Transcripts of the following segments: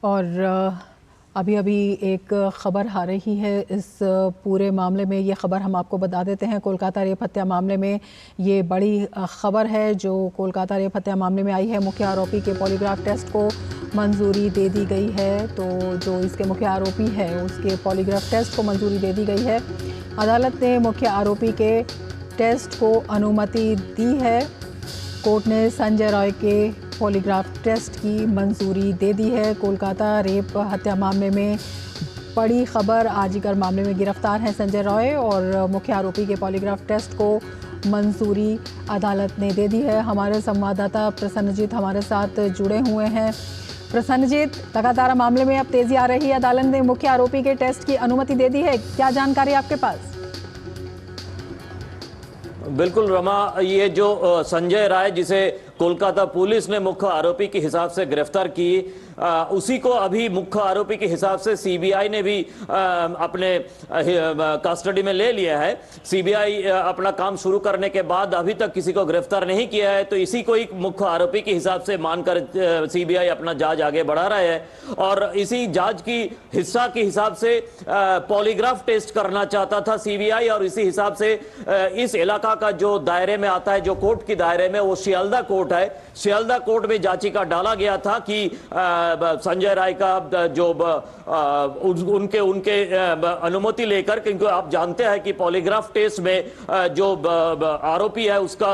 और अभी अभी एक ख़बर आ रही है इस पूरे मामले में। ये ख़बर हम आपको बता देते हैं, कोलकाता रेप हत्या मामले में ये बड़ी ख़बर है जो कोलकाता रेप हत्या मामले में आई है। मुख्य आरोपी के पॉलीग्राफ टेस्ट को मंजूरी दे दी गई है। तो जो इसके मुख्य आरोपी है उसके पॉलीग्राफ टेस्ट को मंजूरी दे दी गई है। अदालत ने मुख्य आरोपी के टेस्ट को अनुमति दी है। कोर्ट ने संजय रॉय के पॉलीग्राफ टेस्ट की मंजूरी दे दी है। कोलकाता रेप हत्या मामले में बड़ी खबर, आजीकर मामले में गिरफ्तार हैं संजय रॉय और मुख्य आरोपी के पॉलीग्राफ टेस्ट को मंजूरी अदालत ने दे दी है। हमारे संवाददाता प्रसन्नजीत हमारे साथ जुड़े हुए हैं। प्रसन्नजीत, लगातार मामले में अब तेजी आ रही है। अदालत ने मुख्य आरोपी के टेस्ट की अनुमति दे दी है, क्या जानकारी आपके पास? बिल्कुल रमा, ये जो संजय राय जिसे कोलकाता पुलिस ने मुख्य आरोपी के हिसाब से गिरफ्तार की, उसी को अभी मुख्य आरोपी के हिसाब से सीबीआई ने भी अपने कस्टडी में ले लिया है। सीबीआई अपना काम शुरू करने के बाद अभी तक किसी को गिरफ्तार नहीं किया है, तो इसी को ही मुख्य आरोपी के हिसाब से मानकर सीबीआई अपना जांच आगे बढ़ा रहा है। और इसी जांच की हिस्सा के हिसाब से पॉलीग्राफ टेस्ट करना चाहता था सीबीआई, और इसी हिसाब से इस इलाका का जो दायरे में आता है, जो कोर्ट के दायरे में, वो शियालदा कोर्ट है। शियालदा कोर्ट में याचिका डाला गया था कि संजय राय का जो उनके अनुमति लेकर, क्योंकि आप जानते हैं कि पॉलीग्राफ टेस्ट में जो आरोपी है उसका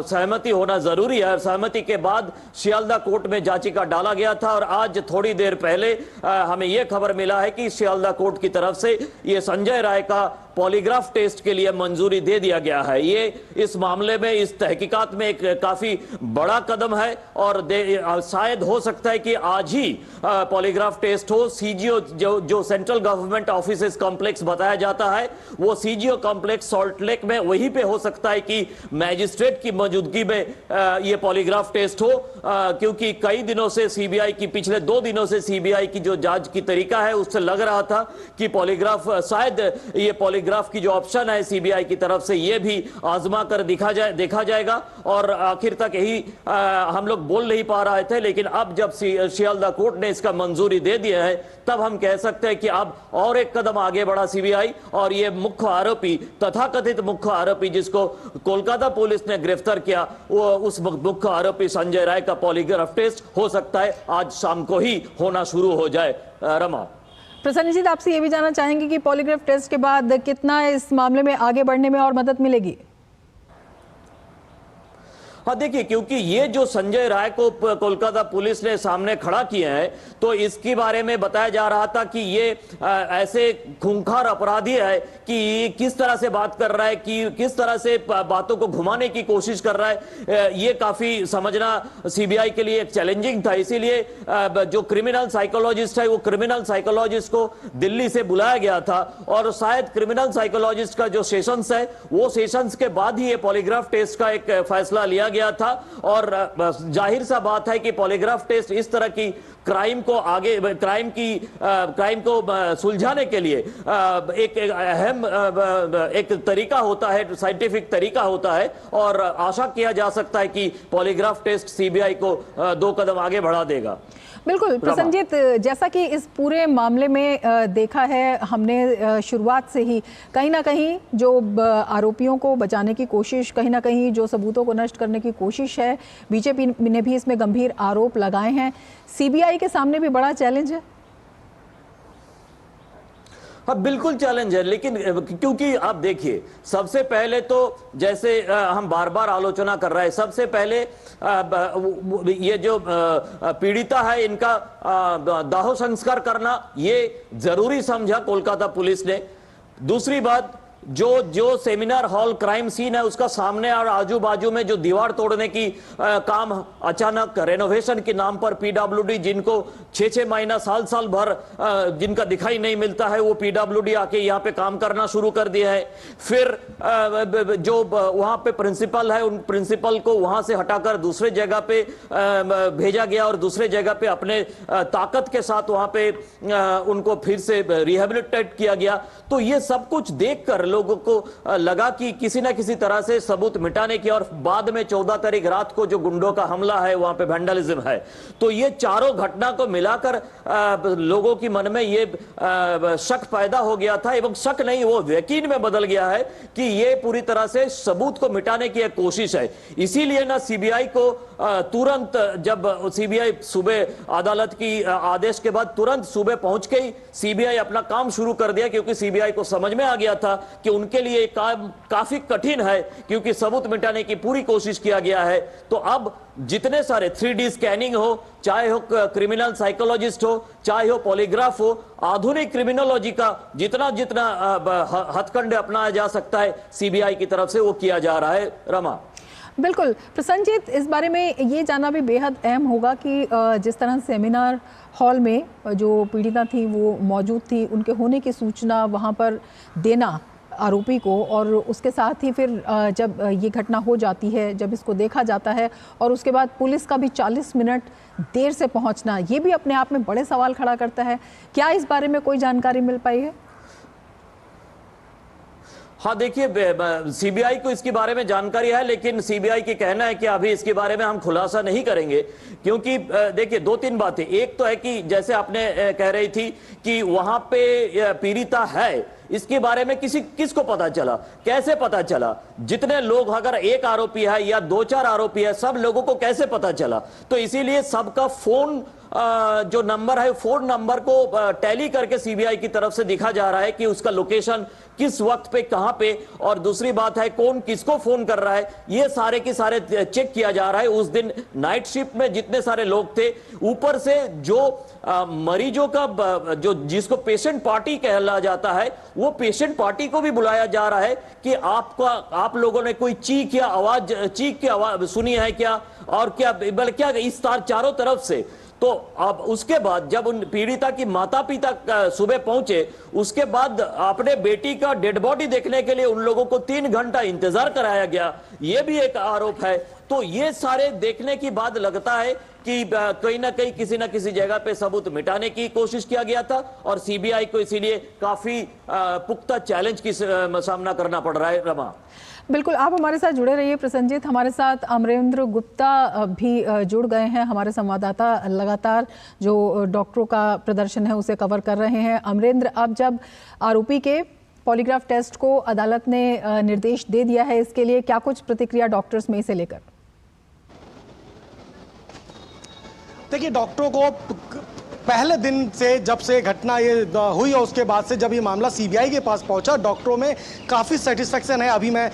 सहमति होना जरूरी है। सहमति के बाद शियालदा कोर्ट में याचिका डाला गया था और आज थोड़ी देर पहले हमें यह खबर मिला है कि शियालदा कोर्ट की तरफ से ये संजय राय का पॉलीग्राफ टेस्ट के लिए मंजूरी दे दिया गया है। ये इस मामले में, इस तहकीकात में एक काफी बड़ा कदम है और शायद हो सकता है कि आज ही पॉलीग्राफ टेस्ट हो। सीजीओ जो सेंट्रल गवर्नमेंट ऑफिसेस कॉम्प्लेक्स बताया जाता है, वो सीजीओ कॉम्प्लेक्स सॉल्ट लेक में, वहीं पे हो सकता है कि मैजिस्ट्रेट की मौजूदगी में ये पॉलीग्राफ टेस्ट हो, क्योंकि कई दिनों से सीबीआई की, पिछले 2 दिनों से सीबीआई की जो जांच की तरीका है उससे लग रहा था कि पॉलीग्राफ, शायद ये पॉलीग्राफ की जो ऑप्शन है सीबीआई की तरफ से, ये भी आजमा कर देखा जाएगा। और आखिर तक यही हम लोग बोल नहीं पा रहे थे, लेकिन अब जब शियालदा कोर्ट ने इसका मंजूरी दे दिया है, तब हम कह सकते हैं कि अब और एक कदम आगे बढ़ा सीबीआई, और ये मुख्य आरोपी, तथाकथित मुख्य आरोपी जिसको कोलकाता पुलिस ने गिरफ्तार किया, वो उस मुख्य आरोपी संजय राय का पॉलीग्राफ टेस्ट हो सकता है आज शाम को ही होना शुरू हो जाए। रमा, प्रसन्नजीत, आपसे ये भी जानना चाहेंगे कि पॉलीग्राफ टेस्ट के बाद कितना इस मामले में आगे बढ़ने में और मदद मिलेगी? हाँ, देखिए, क्योंकि ये जो संजय राय को कोलकाता पुलिस ने सामने खड़ा किया है, तो इसके बारे में बताया जा रहा था कि ये ऐसे खूंखार अपराधी है कि किस तरह से बात कर रहा है, कि किस तरह से बातों को घुमाने की कोशिश कर रहा है। ये काफी समझना सीबीआई के लिए एक चैलेंजिंग था। इसीलिए जो क्रिमिनल साइकोलॉजिस्ट है, वो क्रिमिनल साइकोलॉजिस्ट को दिल्ली से बुलाया गया था, और शायद क्रिमिनल साइकोलॉजिस्ट का जो सेशंस है, वो सेशंस के बाद ही ये पॉलीग्राफ टेस्ट का एक फैसला लिया गया था। और जाहिर सा बात है कि पॉलीग्राफ टेस्ट इस तरह की क्राइम को सुलझाने के लिए एक अहम एक तरीका होता है, साइंटिफिक तरीका होता है, और आशा किया जा सकता है कि पॉलीग्राफ टेस्ट सीबीआई को 2 कदम आगे बढ़ा देगा। बिल्कुल प्रसन्नजीत, जैसा कि इस पूरे मामले में देखा है हमने शुरुआत से ही, कहीं ना कहीं जो आरोपियों को बचाने की कोशिश, कहीं ना कहीं जो सबूतों को नष्ट करने की कोशिश है, बीजेपी ने भी इसमें गंभीर आरोप लगाए हैं। सीबीआई के सामने भी बड़ा चैलेंज है। हाँ, बिल्कुल चैलेंज है, लेकिन क्योंकि आप देखिए, सबसे पहले तो जैसे हम बार बार आलोचना कर रहे हैं, सबसे पहले ये जो पीड़िता है, इनका दाह संस्कार करना ये जरूरी समझा कोलकाता पुलिस ने। दूसरी बात, जो सेमिनार हॉल क्राइम सीन है उसका सामने और आजू बाजू में जो दीवार तोड़ने की काम अचानक रेनोवेशन के नाम पर पीडब्ल्यूडी, जिनको 6-6 महीना, साल भर जिनका दिखाई नहीं मिलता है, वो पीडब्ल्यूडी आके यहाँ पे काम करना शुरू कर दिया है। फिर जो वहां पे प्रिंसिपल है, उन प्रिंसिपल को वहां से हटाकर दूसरे जगह पे भेजा गया और दूसरे जगह पे अपने ताकत के साथ वहां पे उनको फिर से रिहेबिलिटेट किया गया। तो ये सब कुछ देखकर लोगों को लगा कि किसी ना किसी तरह से सबूत मिटाने की, और बाद में 14 तारीख रात को जो गुंडों का हमला है, वहां पे वैंडलिज्म है, तो ये चारों घटना को मिलाकर लोगों की मन में ये शक पैदा हो गया था, एवं शक नहीं, वो यकीन में बदल गया है कि ये पूरी तरह से सबूत को मिटाने की एक कोशिश है। इसीलिए ना सीबीआई को तुरंत, जब सीबीआई सुबह अदालत की आदेश के बाद तुरंत सुबह पहुंच गई, सीबीआई अपना काम शुरू कर दिया, क्योंकि सीबीआई को समझ में आ गया था कि उनके लिए काम काफी कठिन है, क्योंकि सबूत मिटाने की पूरी कोशिश किया गया है। तो अब जितने सारे 3D स्कैनिंग हो, चाहे हो क्रिमिनल साइकोलॉजिस्ट हो, चाहे हो पॉलीग्राफ हो, आधुनिक क्रिमिनोलॉजी का जितना जितना हथकंडे अपनाया जा सकता है सीबीआई की तरफ से, वो किया जा रहा है। रमा, बिल्कुल प्रसन्नजीत, इस बारे में ये जानना भी बेहद अहम होगा कि जिस तरह सेमिनार हॉल में जो पीड़िता थी वो मौजूद थी, उनके होने की सूचना वहाँ पर देना आरोपी को, और उसके साथ ही फिर जब ये घटना हो जाती है, जब इसको देखा जाता है, और उसके बाद पुलिस का भी 40 मिनट देर से पहुंचना, ये भी अपने आप में बड़े सवाल खड़ा करता है। क्या इस बारे में कोई जानकारी मिल पाई है? हाँ, देखिए, सीबीआई को इसके बारे में जानकारी है, लेकिन सीबीआई की कहना है कि अभी इसके बारे में हम खुलासा नहीं करेंगे, क्योंकि देखिए 2-3 बातें। एक तो है कि जैसे आपने कह रही थी कि वहां पे पीड़िता है, इसके बारे में किसको पता चला, कैसे पता चला? जितने लोग, अगर एक आरोपी है या 2-4 आरोपी है, सब लोगों को कैसे पता चला? तो इसीलिए सबका फोन जो नंबर है, फोन नंबर को टैली करके सीबीआई की तरफ से दिखा जा रहा है कि उसका लोकेशन किस वक्त पे कहां पे, और दूसरी बात है कौन किसको फोन कर रहा है, ये सारे के सारे चेक किया जा रहा है। उस दिन नाइट शिफ्ट में जितने सारे लोग थे, ऊपर से जो मरीजों का जो जिसको पेशेंट पार्टी कहला जाता है, वो पेशेंट पार्टी को भी बुलाया जा रहा है कि आप लोगों ने कोई चीख की आवाज सुनी है क्या, और क्या इस चारों तरफ से। तो अब उसके बाद जब उन पीड़िता की माता पिता सुबह पहुंचे, उसके बाद अपने बेटी का डेड बॉडी देखने के लिए उन लोगों को 3 घंटा इंतजार कराया गया, ये भी एक आरोप है। तो ये सारे देखने के बाद लगता है कि कहीं ना कहीं किसी ना किसी जगह पे सबूत मिटाने की कोशिश किया गया था, और सीबीआई को इसीलिए काफी पुख्ता चैलेंज की सामना करना पड़ रहा है। रमा, बिल्कुल, आप हमारे साथ जुड़े रहिए। प्रसन्नजीत, हमारे साथ अमरेंद्र गुप्ता भी जुड़ गए हैं, हमारे संवाददाता, लगातार जो डॉक्टरों का प्रदर्शन है उसे कवर कर रहे हैं। अमरेंद्र, अब जब आरोपी के पॉलीग्राफ टेस्ट को अदालत ने निर्देश दे दिया है, इसके लिए क्या कुछ प्रतिक्रिया डॉक्टर्स में इसे लेकर? देखिए, डॉक्टरों को पहले दिन से, जब से घटना ये हुई और उसके बाद से जब ये मामला सीबीआई के पास पहुंचा, डॉक्टरों में काफ़ी सेटिस्फेक्शन है। अभी मैं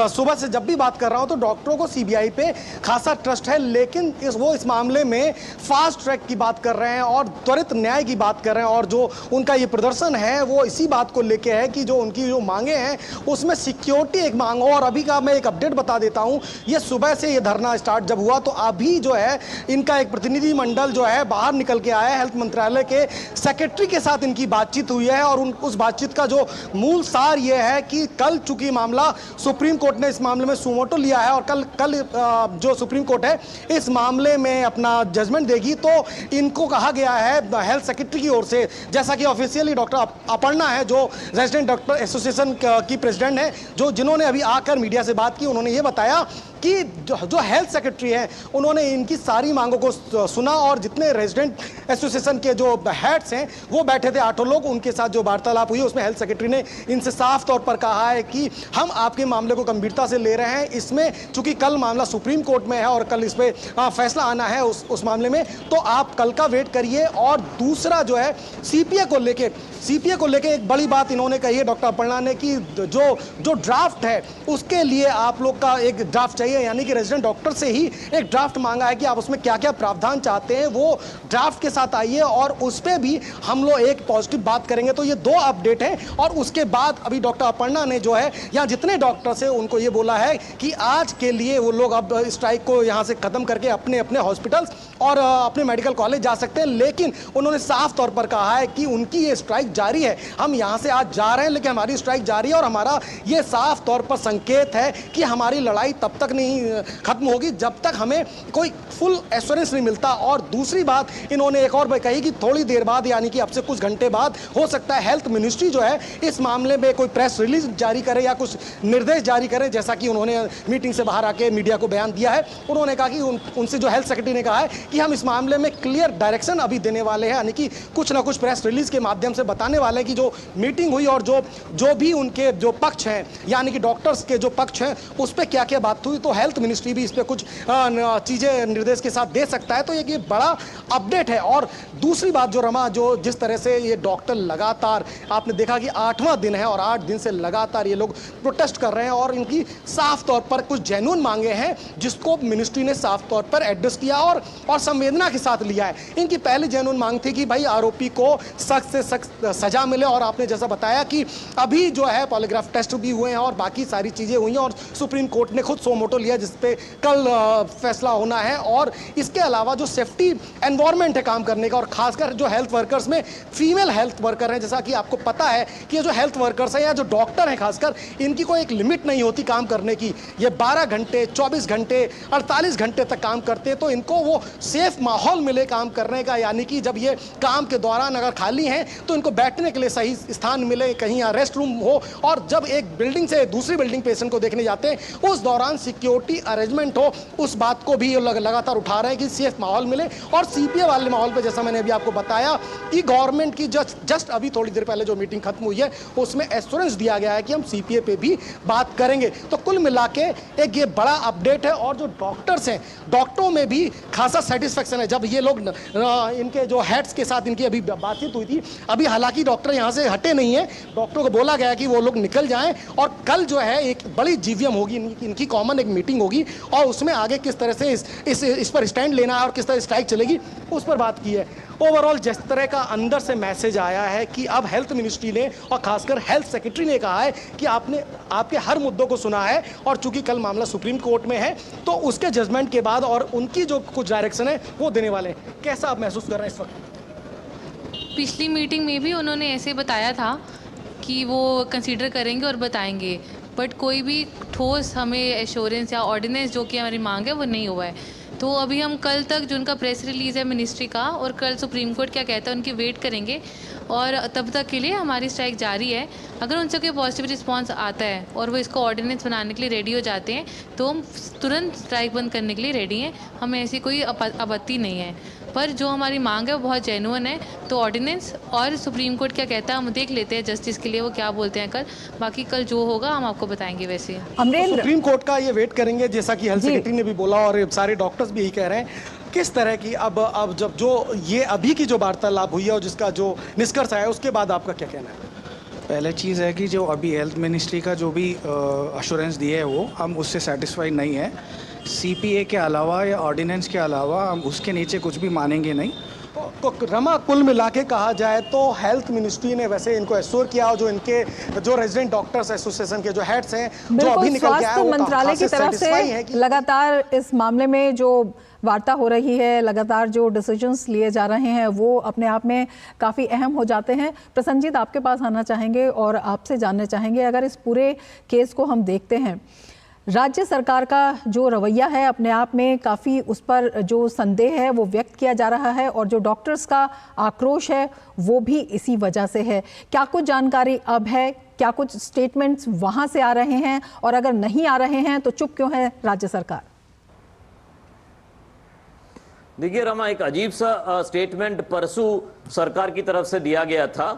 सुबह से जब भी बात कर रहा हूं तो डॉक्टरों को सीबीआई पे खासा ट्रस्ट है, लेकिन वो इस मामले में फास्ट ट्रैक की बात कर रहे हैं और त्वरित न्याय की बात कर रहे हैं। और जो उनका ये प्रदर्शन है वो इसी बात को लेके है कि जो उनकी जो मांगे हैं उसमें सिक्योरिटी एक मांग हो। और अभी का मैं एक अपडेट बता देता हूँ, ये सुबह से ये धरना स्टार्ट जब हुआ तो अभी जो है इनका एक प्रतिनिधि मंडल जो है बाहर निकल के आया है। हेल्थ मंत्रालय के सेक्रेटरी के साथ इनकी बातचीत हुई है, और उस बातचीत का जो मूल सार यह है कि कल चूंकि मामला सुप्रीम कोर्ट ने इस मामले में सुमोटो लिया है, और कल जो सुप्रीम कोर्ट है इस मामले में अपना जजमेंट देगी, तो इनको कहा गया है हेल्थ सेक्रेटरी की ओर से, जैसा कि ऑफिशियली डॉक्टर अपर्णा है जो रेजिडेंट डॉक्टर एसोसिएशन की प्रेसिडेंट है, जिन्होंने अभी आकर मीडिया से बात की, उन्होंने ये बताया कि जो हेल्थ सेक्रेटरी हैं उन्होंने इनकी सारी मांगों को सुना, और जितने रेजिडेंट एसोसिएशन के जो हेड्स हैं वो बैठे थे 8 लोग, उनके साथ जो वार्तालाप हुई उसमें हेल्थ सेक्रेटरी ने इनसे साफ तौर पर कहा है कि हम आपके मामले को गंभीरता से ले रहे हैं। इसमें चूंकि कल मामला सुप्रीम कोर्ट में है और कल इस पर फैसला आना है उस मामले में, तो आप कल का वेट करिए। और दूसरा जो है सीपीए को लेके एक बड़ी बात इन्होंने कही है डॉक्टर अपर्णा ने कि जो ड्राफ्ट है उसके लिए आप लोग का एक ड्राफ्ट चाहिए, यानी कि रेजिडेंट डॉक्टर से ही एक ड्राफ्ट मांगा है कि आप उसमें क्या क्या प्रावधान चाहते हैं वो ड्राफ्ट के साथ आइए, और उस पर भी हम लोग एक पॉजिटिव बात करेंगे। तो ये 2 अपडेट हैं। और उसके बाद अभी डॉक्टर अपर्णा ने जो है यहाँ जितने डॉक्टर्स हैं उनको ये बोला है कि आज के लिए वो लोग अब स्ट्राइक को यहाँ से खत्म करके अपने अपने हॉस्पिटल्स और अपने मेडिकल कॉलेज जा सकते हैं, लेकिन उन्होंने साफ तौर पर कहा है कि उनकी ये स्ट्राइक जारी है। हम यहाँ से आज जा रहे हैं लेकिन हमारी स्ट्राइक जारी है, और हमारा ये साफ तौर पर संकेत है कि हमारी लड़ाई तब तक नहीं खत्म होगी जब तक हमें कोई फुल एश्योरेंस नहीं मिलता। और दूसरी बात इन्होंने एक और कही कि थोड़ी देर बाद यानी कि अब से कुछ घंटे बाद हो सकता है हेल्थ मिनिस्ट्री जो है इस मामले में कोई प्रेस रिलीज जारी करे या कुछ निर्देश जारी करे, जैसा कि उन्होंने मीटिंग से बाहर आके मीडिया को बयान दिया है। उन्होंने कहा कि उनसे जो हेल्थ सेक्रेटरी ने कहा है कि हम इस मामले में क्लियर डायरेक्शन अभी देने वाले हैं, यानी कि कुछ ना कुछ प्रेस रिलीज के माध्यम से बताने वाले हैं कि जो मीटिंग हुई और जो भी उनके जो पक्ष हैं यानी कि डॉक्टर्स के जो पक्ष हैं उस पर क्या क्या बात हुई, तो हेल्थ मिनिस्ट्री भी इस पर कुछ चीजें निर्देश के साथ दे सकता है। तो ये बड़ा अपडेट है। और दूसरी बात जो रमा, जो जिस तरह से ये डॉक्टर लगातार आपने देखा कि 8वां दिन है और 8 दिन से लगातार ये लोग प्रोटेस्ट कर रहे हैं और इनकी साफ तौर पर कुछ जेन्युइन मांगे हैं जिसको मिनिस्ट्री ने साफ तौर पर एड्रेस किया और संवेदना के साथ लिया है। इनकी पहली जेन्युइन मांग थी कि भाई आरोपी को सख्त से सख्त सजा मिले, और आपने जैसा बताया कि अभी जो है पॉलीग्राफ टेस्ट भी हुए हैं और बाकी सारी चीजें हुई हैं और सुप्रीम कोर्ट ने खुद सो मोटो लिया जिसपे कल फैसला होना है। और इसके अलावा जो सेफ्टी एनवायरनमेंट है काम करने का, और खासकर जो हेल्थ वर्कर्स में फीमेल हेल्थ वर्कर हैं, जैसा कि आपको पता है कि ये जो हेल्थ वर्कर्स हैं या जो डॉक्टर हैं खासकर, इनकी कोई एक लिमिट नहीं होती काम करने की। ये 12 घंटे 24 घंटे 48 घंटे तक काम करते हैं, तो इनको वो सेफ माहौल मिले काम करने का, यानी कि जब ये काम के दौरान अगर खाली हैं तो इनको बैठने के लिए सही स्थान मिले, कहीं यहाँ रेस्ट रूम हो, और जब एक बिल्डिंग से दूसरी बिल्डिंग पेशेंट को देखने जाते हैं उस दौरान सिक्योरिटी अरेंजमेंट हो, उस बात को भी लगातार उठा रहे हैं कि सेफ माहौल मिले। और सीपीए वाले माहौल पे जैसा मैंने अभी आपको बताया कि गवर्नमेंट की जस्ट अभी थोड़ी देर पहले जो मीटिंग खत्म हुई है उसमें एश्योरेंस दिया गया है कि हम सीपीए पे भी बात करेंगे। तो कुल मिला के एक ये बड़ा अपडेट है। और जो डॉक्टर्स हैं, डॉक्टरों में भी खासा सेटिस्फेक्शन है। जब ये लोग इनके जो हेड्स के साथ इनकी अभी बातचीत हुई थी, अभी हालांकि डॉक्टर यहाँ से हटे नहीं है, डॉक्टरों को बोला गया कि वो लोग निकल जाएं और कल जो है एक बड़ी जीवीएम होगी, इनकी कॉमन एक मीटिंग होगी और उसमें आगे किस तरह से इस पर स्टैंड लेना है और किस तरह स्ट्राइक चलेगी उस पर बात की है। ओवरऑल जिस तरह का अंदर से मैसेज आया है कि अब हेल्थ मिनिस्ट्री ने और खासकर हेल्थ सेक्रेटरी ने कहा है कि आपने आपके हर मुद्दों को सुना है, और चूंकि कल मामला सुप्रीम कोर्ट में है तो उसके जजमेंट के बाद और उनकी जो कुछ डायरेक्शन है वो देने वाले हैं। कैसा आप महसूस कर रहे हैं इस वक्त? पिछली मीटिंग में भी उन्होंने ऐसे बताया था कि वो कंसीडर करेंगे और बताएंगे, बट कोई भी ठोस हमें एश्योरेंस या ऑर्डिनेंस जो कि हमारी मांग है वो नहीं हुआ है। तो अभी हम कल तक जो उनका प्रेस रिलीज़ है मिनिस्ट्री का और कल सुप्रीम कोर्ट क्या कहता है उनकी वेट करेंगे, और तब तक के लिए हमारी स्ट्राइक जारी है। अगर उनसे कोई पॉजिटिव रिस्पांस आता है और वो इसको ऑर्डिनेंस बनाने के लिए रेडी हो जाते हैं तो हम तुरंत स्ट्राइक बंद करने के लिए रेडी हैं, हमें ऐसी कोई आपत्ति नहीं है। पर जो हमारी मांग है वो बहुत जेन्युइन है, तो ऑर्डिनेंस और सुप्रीम कोर्ट क्या कहता है हम देख लेते हैं, जस्टिस के लिए वो क्या बोलते हैं कल, बाकी कल जो होगा हम आपको बताएंगे। वैसे अमरेंद्र, सुप्रीम कोर्ट का ये वेट करेंगे जैसा कि हेल्थ सेक्रेटरी ने भी बोला और सारे डॉक्टर्स भी यही कह रहे हैं। किस तरह की अब जब जो ये अभी की जो वार्तालाप हुई है और जिसका जो निष्कर्ष आया उसके बाद आपका क्या कहना है? पहले चीज़ है कि जो अभी हेल्थ मिनिस्ट्री का जो भी अश्योरेंस दिए है वो हम उससे सेटिस्फाइड नहीं है। सीपीए के अलावा या ऑर्डिनेंस के अलावा हम उसके नीचे कुछ भी मानेंगे नहीं। तो रमा कुल मिला के कहा जाए तो हेल्थ मिनिस्ट्री ने वैसे इनको एश्योर किया और जो इनके जो रेजिडेंट डॉक्टर्स एसोसिएशन के जो हेड्स हैं जो अभी निकल के आए वो मंत्रालय की तरफ से लगातार इस मामले में जो वार्ता हो रही है, लगातार जो डिसीजंस लिए जा रहे हैं वो अपने आप में काफ़ी अहम हो जाते हैं। प्रसन्नजीत, आपके पास आना चाहेंगे और आपसे जानना चाहेंगे, अगर इस पूरे केस को हम देखते हैं, राज्य सरकार का जो रवैया है अपने आप में काफ़ी, उस पर जो संदेह है वो व्यक्त किया जा रहा है और जो डॉक्टर्स का आक्रोश है वो भी इसी वजह से है। क्या कुछ जानकारी अब है, क्या कुछ स्टेटमेंट्स वहाँ से आ रहे हैं, और अगर नहीं आ रहे हैं तो चुप क्यों है राज्य सरकार? देखिए रमा, एक अजीब सा स्टेटमेंट परसों सरकार की तरफ से दिया गया था,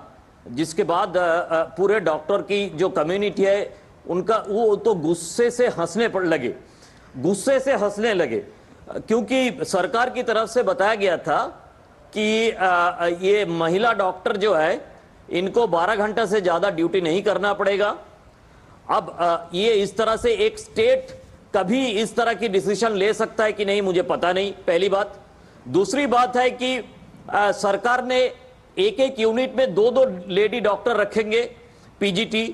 जिसके बाद पूरे डॉक्टर की जो कम्युनिटी है उनका वो तो गुस्से से हंसने लगे, क्योंकि सरकार की तरफ से बताया गया था कि ये महिला डॉक्टर जो है इनको 12 घंटे से ज़्यादा ड्यूटी नहीं करना पड़ेगा। अब ये इस तरह से एक स्टेट कभी इस तरह की डिसीजन ले सकता है कि नहीं, मुझे पता नहीं, पहली बात। दूसरी बात है कि सरकार ने एक यूनिट में 2-2 लेडी डॉक्टर रखेंगे पीजीटी।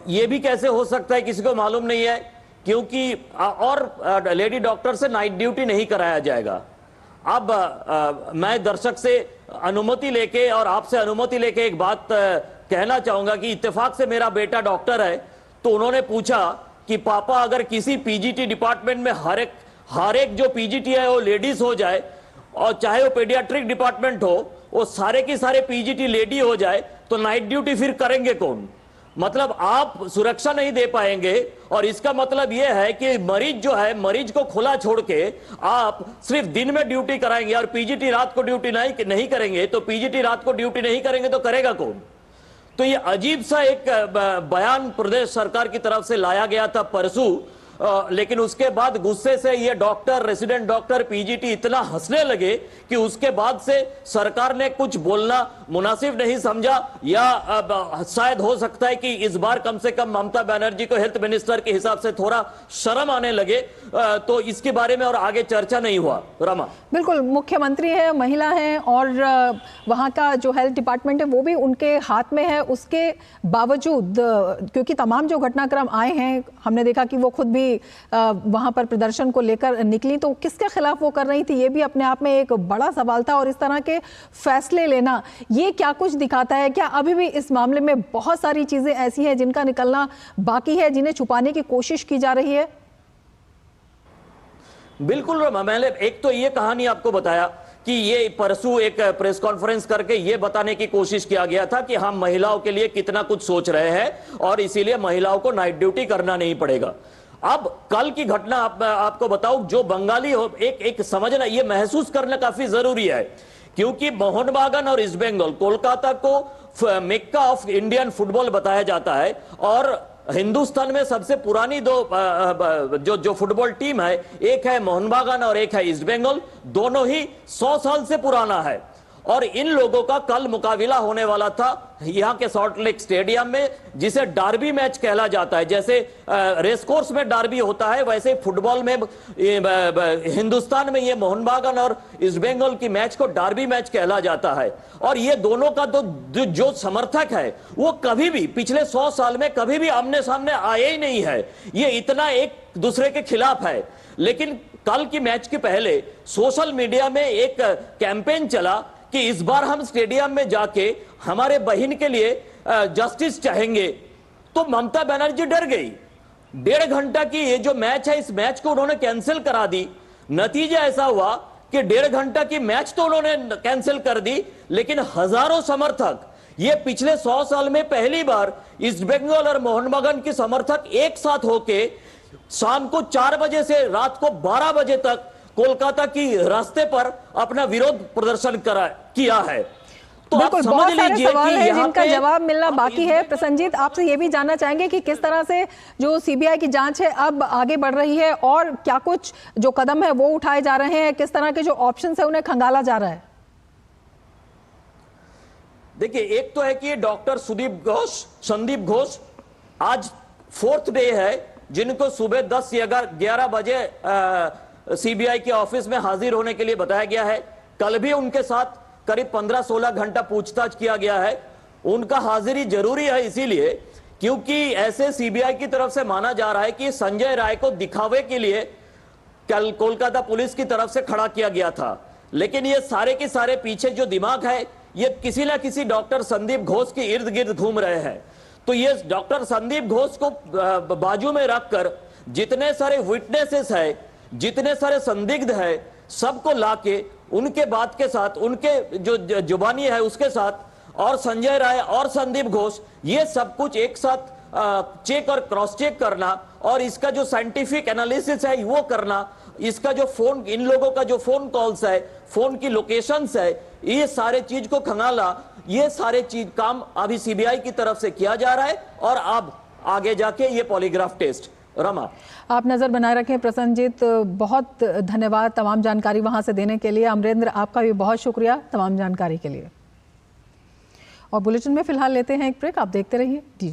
ये भी कैसे हो सकता है किसी को मालूम नहीं है, क्योंकि और लेडी डॉक्टर से नाइट ड्यूटी नहीं कराया जाएगा। अब मैं दर्शक से अनुमति लेके और आपसे अनुमति लेके एक बात कहना चाहूंगा कि इत्तेफाक से मेरा बेटा डॉक्टर है, तो उन्होंने पूछा कि पापा अगर किसी पीजीटी डिपार्टमेंट में हर एक जो पीजीटी है वो लेडीज हो जाए, और चाहे वो पेडियाट्रिक डिपार्टमेंट हो वो सारे के सारे पीजीटी लेडी हो जाए, तो नाइट ड्यूटी फिर करेंगे कौन? मतलब आप सुरक्षा नहीं दे पाएंगे। और इसका मतलब यह है कि मरीज जो है, मरीज को खुला छोड़ के आप सिर्फ दिन में ड्यूटी कराएंगे और पीजीटी रात को ड्यूटी नहीं करेंगे, तो पीजीटी रात को ड्यूटी नहीं करेंगे तो करेगा कौन? तो ये अजीब सा एक बयान प्रदेश सरकार की तरफ से लाया गया था परसों, लेकिन उसके बाद गुस्से से ये डॉक्टर, रेसिडेंट डॉक्टर, पीजीटी इतना हंसने लगे कि उसके बाद से सरकार ने कुछ बोलना मुनासिब नहीं समझा, या शायद हो सकता है कि इस बार कम से कम ममता बनर्जी को हेल्थ मिनिस्टर के हिसाब से थोड़ा शर्म आने लगे, तो इसके बारे में और आगे चर्चा नहीं हुआ। रमा, बिल्कुल, मुख्यमंत्री है, महिला है, और वहाँ का जो हेल्थ डिपार्टमेंट है वो भी उनके हाथ में है। उसके बावजूद, क्योंकि तमाम जो घटनाक्रम आए हैं, हमने देखा कि वो खुद भी वहां पर प्रदर्शन को लेकर निकली, तो किसके खिलाफ वो कर रही थी, ये भी अपने आप में एक बड़ा सवाल था। और इस तरह के फैसले लेना, ये क्या कुछ दिखाता है? क्या अभी भी इस मामले में बहुत सारी चीजें ऐसी हैं जिनका निकलना बाकी है, जिन्हें छुपाने की कोशिश की जा रही है? बिल्कुल रमा, मैंने एक तो ये कहानी आपको बताया कि ये परसों एक प्रेस कॉन्फ्रेंस करके ये बताने की कोशिश किया गया था कि हम महिलाओं के लिए कितना कुछ सोच रहे हैं और इसीलिए महिलाओं को नाइट ड्यूटी करना नहीं पड़ेगा। अब कल की घटना आपको बताऊं, जो बंगाली हो, एक समझना, ये महसूस करना काफी जरूरी है, क्योंकि मोहनबागान और ईस्ट बंगाल, कोलकाता को मेक्का ऑफ इंडियन फुटबॉल बताया जाता है, और हिंदुस्तान में सबसे पुरानी जो फुटबॉल टीम है, एक है मोहनबागान और एक है ईस्ट बंगाल, दोनों ही 100 साल से पुराना है। और इन लोगों का कल मुकाबला होने वाला था यहां के सॉल्ट लेक स्टेडियम में, जिसे डार्बी मैच कहला जाता है। जैसे रेस कोर्स में डार्बी होता है, वैसे फुटबॉल में हिंदुस्तान में ये मोहनबागान और ईस्ट बंगाल की मैच को डार्बी मैच कहला जाता है। और ये दोनों का तो जो समर्थक है वो कभी भी पिछले 100 साल में कभी भी आमने सामने आए ही नहीं है, ये इतना एक दूसरे के खिलाफ है। लेकिन कल की मैच के पहले सोशल मीडिया में एक कैंपेन चला कि इस बार हम स्टेडियम में जाके हमारे बहन के लिए जस्टिस चाहेंगे, तो ममता बनर्जी डर गई। 1.5 घंटा की ये जो मैच है, इस मैच को उन्होंने कैंसिल करा दी। नतीजा ऐसा हुआ कि 1.5 घंटा की मैच तो उन्होंने कैंसिल कर दी, लेकिन हजारों समर्थक, ये पिछले 100 साल में पहली बार ईस्ट बंगाल और मोहनबागान के समर्थक एक साथ होके शाम को 4 बजे से रात को 12 बजे तक कोलकाता की रास्ते पर अपना विरोध प्रदर्शन किया है। तो बिल्कुल, बहुत सारे सवाल हैं जिनका जवाब मिलना बाकी है। प्रसन्नजीत, आपसे ये भी जानना चाहेंगे कि किस तरह से जो सीबीआई की जांच है अब आगे बढ़ रही है, और क्या कुछ जो कदम है वो उठाए जा रहे हैं, किस तरह के जो ऑप्शन है उन्हें खंगाला जा रहा है? देखिए, एक तो है कि डॉक्टर संदीप घोष आज 4th डे है, जिनको सुबह 10 या 11 बजे सीबीआई के ऑफिस में हाजिर होने के लिए बताया गया है। कल भी उनके साथ करीब 15-16 घंटा पूछताछ किया गया है। उनका हाजिरी जरूरी है इसीलिए क्योंकि ऐसे सीबीआई की तरफ से माना जा रहा है कि संजय राय को दिखावे के लिए कल कोलकाता पुलिस की तरफ से खड़ा किया गया था। लेकिन ये सारे के सारे पीछे जो दिमाग है, ये किसी ना किसी डॉक्टर संदीप घोष के इर्द गिर्द घूम रहे हैं। तो ये डॉक्टर संदीप घोष को बाजू में रखकर जितने सारे विटनेसेस है, जितने सारे संदिग्ध है, सबको लाके उनके बात के साथ, उनके जो जुबानी है उसके साथ, और संजय राय और संदीप घोष, ये सब कुछ एक साथ चेक और क्रॉस चेक करना, और इसका जो साइंटिफिक एनालिसिस है वो करना, इसका जो फोन, इन लोगों का जो फोन कॉल्स है, फोन की लोकेशंस है, ये सारे चीज को खंगाला, ये सारे चीज काम अभी सीबीआई की तरफ से किया जा रहा है। और अब आगे जाके ये पॉलीग्राफ टेस्ट। रमा, आप नजर बनाए रखें। प्रसन्नजीत, बहुत धन्यवाद तमाम जानकारी वहां से देने के लिए। अमरेंद्र, आपका भी बहुत शुक्रिया तमाम जानकारी के लिए। और बुलेटिन में फिलहाल लेते हैं एक ब्रेक, आप देखते रहिए।